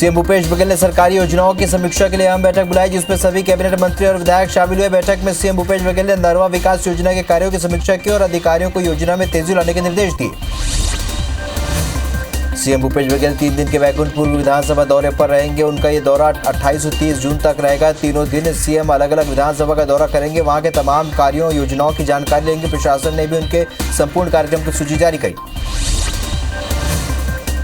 CM Bhupesh Baghel ने सरकारी योजनाओं की समीक्षा के लिए अहम बैठक बुलाई, जिसमें सभी कैबिनेट मंत्री और विधायक शामिल हुए। बैठक में सीएम भूपेश बघेल ने नरवा विकास योजना के कार्यों की समीक्षा की और अधिकारियों को योजना में तेजी लाने के निर्देश दिए। सीएम भूपेश बघेल 3 दिन के बैकुंठपुर विधानसभा दौरे पर रहेंगे। उनका ये दौरा 28 से 30 जून तक रहेगा। तीनों दिन सीएम अलग अलग विधानसभा का दौरा करेंगे। वहां के तमाम कार्यों योजनाओं की जानकारी लेंगे। प्रशासन ने भी उनके संपूर्ण कार्यक्रम की सूची जारी की।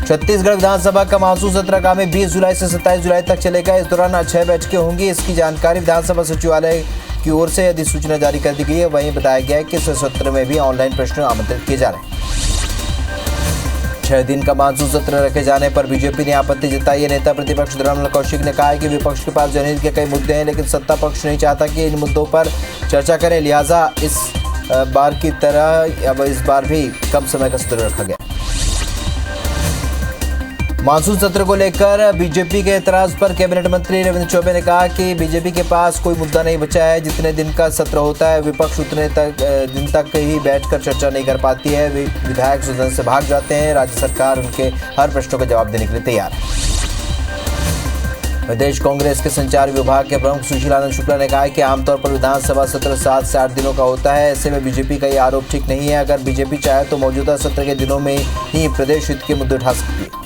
छत्तीसगढ़ विधानसभा का मानसून सत्र आगामी 20 जुलाई से 27 जुलाई तक चलेगा। इस दौरान 6 बैठकें होंगी। इसकी जानकारी विधानसभा सचिवालय की ओर से अधिसूचना जारी कर दी गई है। वहीं बताया गया है कि इस सत्र में भी ऑनलाइन प्रश्न आमंत्रित किए जा रहे हैं। 6 दिन का मानसून सत्र रखे जाने पर बीजेपी ने आपत्ति जताई है। नेता प्रतिपक्ष धरमलाल कौशिक ने कहा है कि विपक्ष के पास जनहित के कई मुद्दे हैं, लेकिन सत्ता पक्ष नहीं चाहता कि इन मुद्दों पर चर्चा करें। लिहाजा इस बार की तरह अब इस बार भी कम समय का सत्र रखा गया। मानसून सत्र को लेकर बीजेपी के एतराज पर कैबिनेट मंत्री रविंद्र चौबे ने कहा कि बीजेपी के पास कोई मुद्दा नहीं बचा है। जितने दिन का सत्र होता है विपक्ष उतने दिन तक ही बैठकर चर्चा नहीं कर पाती है। विधायक सदन से भाग जाते हैं। राज्य सरकार उनके हर प्रश्नों का जवाब देने के लिए तैयार है। प्रदेश कांग्रेस के संचार विभाग के प्रमुख सुशील आनंद शुक्ला ने कहा है कि आमतौर पर विधानसभा सत्र 7 से 8 दिनों का होता है। ऐसे में बीजेपी का ये आरोप ठीक नहीं है। अगर बीजेपी चाहे तो मौजूदा सत्र के दिनों में ही प्रदेश हित के मुद्दे उठा सकती है।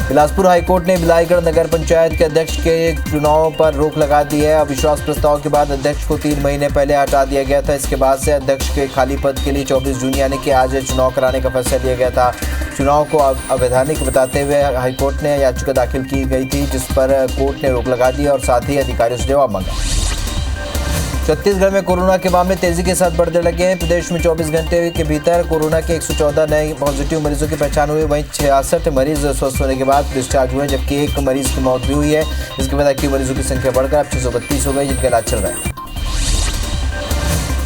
बिलासपुर हाईकोर्ट ने बिलाईगढ़ नगर पंचायत के अध्यक्ष के चुनाव पर रोक लगा दी है। अविश्वास प्रस्ताव के बाद अध्यक्ष को 3 महीने पहले हटा दिया गया था। इसके बाद से अध्यक्ष के खाली पद के लिए 24 जून यानी कि आज चुनाव कराने का फैसला लिया गया था। चुनाव को अवैधानिक बताते हुए हाईकोर्ट ने याचिका दाखिल की गई थी, जिस पर कोर्ट ने रोक लगा दी और साथ ही अधिकारियों से जवाब मांगा। छत्तीसगढ़ में कोरोना के मामले तेजी के साथ बढ़ने लगे हैं। प्रदेश में 24 घंटे के भीतर कोरोना के 114 नए पॉजिटिव मरीजों की पहचान हुई। वहीं 66 मरीज स्वस्थ होने के बाद डिस्चार्ज हुए, जबकि 1 मरीज की मौत भी हुई है। इसके बाद एक्टिव मरीजों की संख्या बढ़कर अब 632 हो गई, जिनका इलाज चल रहा है।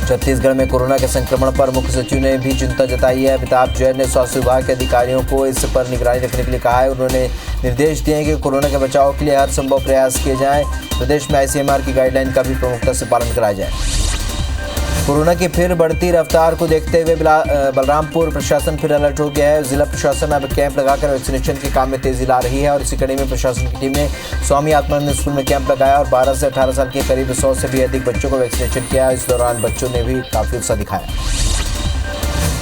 छत्तीसगढ़ में कोरोना के संक्रमण पर मुख्य सचिव ने भी चिंता जताई है। अमिताभ जैन ने स्वास्थ्य विभाग के अधिकारियों को इस पर निगरानी रखने के लिए कहा है। उन्होंने निर्देश दिए हैं कि कोरोना के बचाव के लिए हर संभव प्रयास किए जाएं। प्रदेश में आईसीएमआर की गाइडलाइन का भी प्रमुखता से पालन कराया जाए। कोरोना की फिर बढ़ती रफ्तार को देखते हुए बलरामपुर प्रशासन फिर अलर्ट हो गया है। जिला प्रशासन अब कैंप लगाकर वैक्सीनेशन के काम में तेजी ला रही है और इसी कड़ी में प्रशासन की टीम ने स्वामी आत्मानंद स्कूल में कैंप लगाया और 12 से 18 साल के करीब 100 से भी अधिक बच्चों को वैक्सीनेशन किया। इस दौरान बच्चों ने भी काफी उत्साह दिखाया।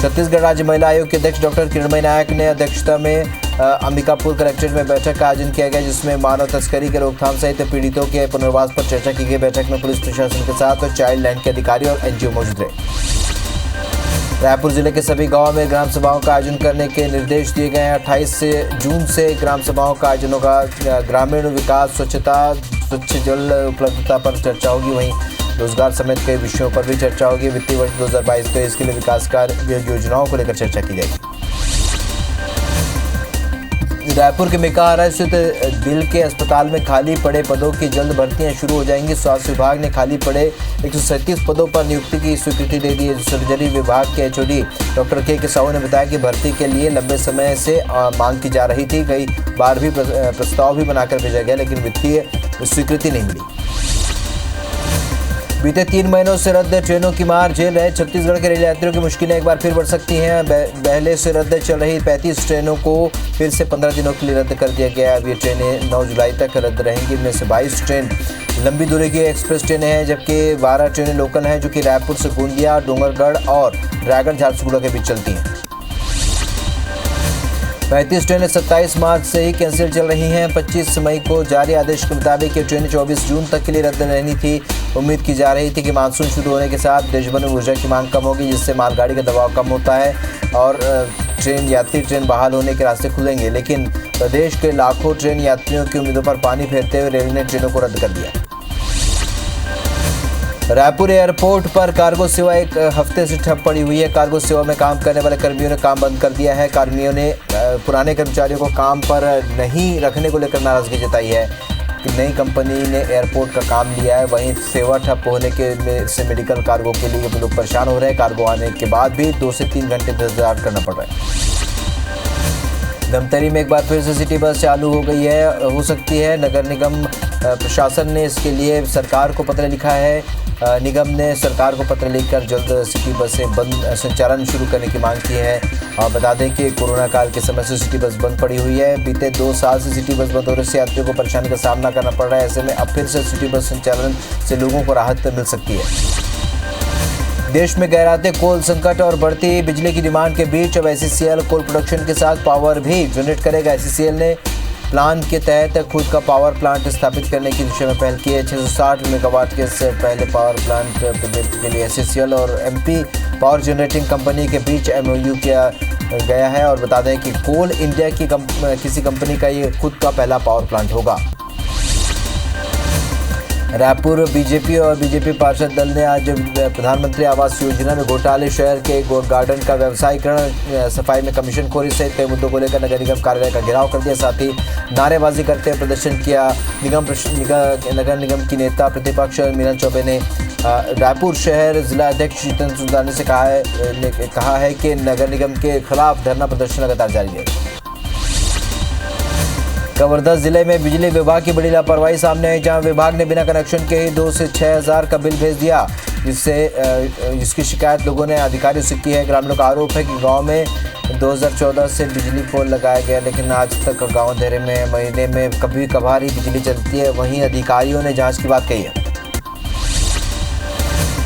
छत्तीसगढ़ राज्य महिला आयोग के अध्यक्ष डॉक्टर किरणमयी नायक ने अध्यक्षता में अंबिकापुर कलेक्ट्रेट में बैठक का आयोजन किया गया, जिसमें मानव तस्करी के रोकथाम सहित पीड़ितों के पुनर्वास पर चर्चा की गई। बैठक में पुलिस प्रशासन के साथ और चाइल्ड लाइन के अधिकारी और एनजीओ मौजूद रहे। रायपुर जिले के सभी गांवों में ग्राम सभाओं का आयोजन करने के निर्देश दिए गए हैं। 28 जून से ग्राम सभाओं का आयोजन होगा। ग्रामीण विकास, स्वच्छता, स्वच्छ जल उपलब्धता पर चर्चा होगी। वहीं रोजगार समेत कई विषयों पर भी चर्चा होगी। वित्तीय वर्ष 2022-23 के लिए विकास कार्य योजनाओं को लेकर चर्चा की जाएगी। रायपुर के मेकाहारा स्थित दिल के अस्पताल में खाली पड़े पदों की जल्द भर्तियां शुरू हो जाएंगी। स्वास्थ्य विभाग ने खाली पड़े 137 पदों पर नियुक्ति की स्वीकृति दे दी है। सर्जरी विभाग के एचओडी डॉक्टर के साहू ने बताया कि भर्ती के लिए लंबे समय से मांग की जा रही थी। कई बार भी प्रस्ताव भी बनाकर भेजा गया, लेकिन वित्तीय स्वीकृति नहीं मिली। बीते 3 महीनों से रद्द ट्रेनों की मार झेल रहे छत्तीसगढ़ के रेल यात्रियों की मुश्किलें एक बार फिर बढ़ सकती हैं। पहले से रद्द चल रही 35 ट्रेनों को फिर से 15 दिनों के लिए रद्द कर दिया गया है। अब ये ट्रेनें 9 जुलाई तक रद्द रहेंगी। इनमें से 22 ट्रेन लंबी दूरी की एक्सप्रेस ट्रेनें हैं, जबकि 12 ट्रेनें लोकल हैं, जो कि रायपुर से गोंदिया, डोंगरगढ़ और रायगढ़ झारसुगुड़ा के बीच चलती हैं। 35 ट्रेनें 27 मार्च से ही कैंसिल चल रही हैं। 25 मई को जारी आदेश के मुताबिक ये ट्रेनें 24 जून तक के लिए रद्द रहनी थी। उम्मीद की जा रही थी कि मानसून शुरू होने के साथ देशभर में ऊर्जा की मांग कम होगी, जिससे मालगाड़ी का दबाव कम होता है और यात्री ट्रेन बहाल होने के रास्ते खुलेंगे। लेकिन प्रदेश के लाखों ट्रेन यात्रियों की उम्मीदों पर पानी फेरते हुए रेल ने ट्रेनों को रद्द कर दिया। रायपुर एयरपोर्ट पर कार्गो सेवा एक हफ्ते से ठप पड़ी हुई है। कार्गो सेवा में काम करने वाले कर्मियों ने काम बंद कर दिया है। कर्मियों ने पुराने कर्मचारियों को काम पर नहीं रखने को लेकर नाराजगी जताई है कि नई कंपनी ने एयरपोर्ट का काम लिया है। वहीं सेवा ठप होने के से मेडिकल कार्गो के लिए लोग परेशान हो रहे हैं। कार्गो आने के बाद भी 2 से 3 घंटे इंतजार करना पड़ रहा है। धमतरी में एक बार फिर से सिटी बस चालू हो गई है। हो सकती है नगर निगम प्रशासन ने इसके लिए सरकार को पत्र लिखा है। निगम ने सरकार को पत्र लिखकर जल्द सिटी बसें बंद संचालन शुरू करने की मांग की है। और बता दें कि कोरोना काल के समय से सिटी बस बंद पड़ी हुई है। बीते 2 साल से सिटी बस बंद होने से यात्रियों को परेशानी का सामना करना पड़ रहा है। ऐसे में अब फिर से सिटी बस संचालन से लोगों को राहत मिल सकती है। देश में गहराते कोल संकट और बढ़ती बिजली की डिमांड के बीच अब SCCL कोल प्रोडक्शन के साथ पावर भी जनरेट करेगा। SCCL ने प्लान के तहत खुद का पावर प्लांट स्थापित करने की दिशा में पहल की है। 660 मेगावाट के पहले पावर प्लांट प्रोजेक्ट के लिए SCCL और MP पावर जनरेटिंग कंपनी के बीच MOU किया गया है। और बता दें कि कोल इंडिया की किसी कंपनी का ये खुद का पहला पावर प्लांट होगा। रायपुर बीजेपी और बीजेपी पार्षद दल ने आज प्रधानमंत्री आवास योजना में घोटाले, शहर के गार्डन का व्यवसायीकरण, सफाई में कमीशनखोरी सहित कई मुद्दों को लेकर नगर निगम कार्यालय का घेराव कर दिया। साथ ही नारेबाजी करते हुए प्रदर्शन किया। नगर निगम की नेता प्रतिपक्ष मीनल चौबे ने रायपुर शहर जिला अध्यक्ष जितेंद्र सुंदानी से कहा है कि नगर निगम के खिलाफ धरना प्रदर्शन लगातार जारी है। कवर्धा जिले में बिजली विभाग की बड़ी लापरवाही सामने आई, जहां विभाग ने बिना कनेक्शन के ही 2 से 6 हज़ार का बिल भेज दिया, जिसकी शिकायत लोगों ने अधिकारियों से की है। ग्रामीणों का आरोप है कि गांव में 2014 से बिजली पोल लगाया गया, लेकिन आज तक गांव अंधेरे में, महीने में कभी कभार ही बिजली चलती है। वहीं अधिकारियों ने जांच की बात कही है।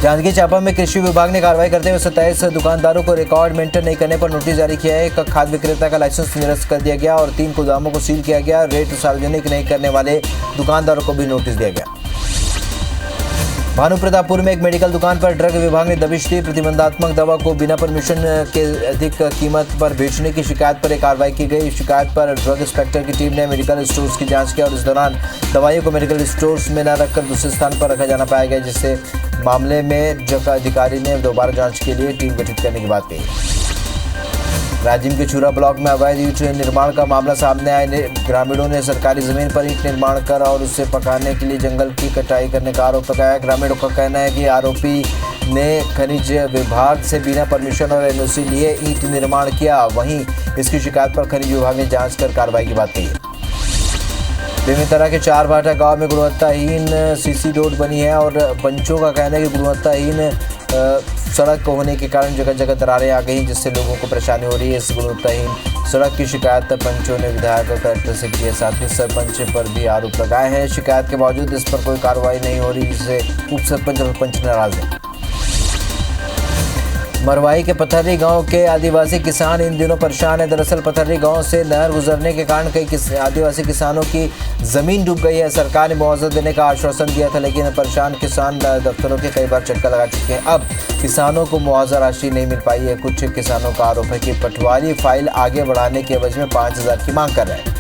जांजगीर चांपा में कृषि विभाग ने कार्रवाई करते हुए 27 दुकानदारों को रिकॉर्ड मेंटेन नहीं करने पर नोटिस जारी किया है। एक खाद्य विक्रेता का लाइसेंस निरस्त कर दिया गया और 3 गोदामों को सील किया गया। रेट सार्वजनिक नहीं करने वाले दुकानदारों को भी नोटिस दिया गया। भानुप्रतापपुर में एक मेडिकल दुकान पर ड्रग विभाग ने दबिश दी। प्रतिबंधात्मक दवा को बिना परमिशन के अधिक कीमत पर बेचने की शिकायत पर एक कार्रवाई की गई। शिकायत पर ड्रग इंस्पेक्टर की टीम ने मेडिकल स्टोर्स की जांच की और इस दौरान दवाइयों को मेडिकल स्टोर्स में न रखकर दूसरे स्थान पर रखा जाना पाया गया, जिससे मामले में जगह अधिकारी ने दोबारा जांच के लिए टीम गठित करने की बात कही। राजिम के छुरा ब्लॉक में अवैध ईंट निर्माण का मामला सामने आया। ग्रामीणों ने सरकारी जमीन पर ईंट निर्माण कर और उसे पकाने के लिए जंगल की कटाई करने का आरोप लगाया। ग्रामीणों का कहना है कि आरोपी ने खनिज विभाग से बिना परमिशन और NOC लिए ईंट निर्माण किया। वहीं इसकी शिकायत पर खनिज विभाग ने जांच कर कार्रवाई की बात कही। बेमेतरा के 4 भाटा गांव में गुणवत्ताहीन CC रोड बनी है और पंचों का कहना है कि गुणवत्ताहीन सड़क होने के कारण जगह जगह दरारें आ गई, जिससे लोगों को परेशानी हो रही है। इस गुणवत्ताहीन सड़क की शिकायत पंचों ने विधायक और कलेक्टर से की है। साथ ही सरपंच पर भी आरोप लगाए हैं। शिकायत के बावजूद इस पर कोई कार्रवाई नहीं हो रही, जिससे उप सरपंच और पंच नाराज हैं। मरवाही के पथर्री गांव के आदिवासी किसान इन दिनों परेशान है। दरअसल पथर्री गांव से नहर गुजरने के कारण कई आदिवासी किसानों की जमीन डूब गई है। सरकार ने मुआवजा देने का आश्वासन दिया था, लेकिन परेशान किसान दफ्तरों के कई बार चक्कर लगा चुके हैं। अब किसानों को मुआवजा राशि नहीं मिल पाई है। कुछ किसानों का आरोप है कि पटवारी फाइल आगे बढ़ाने के एवज में 5,000 की मांग कर रहे हैं।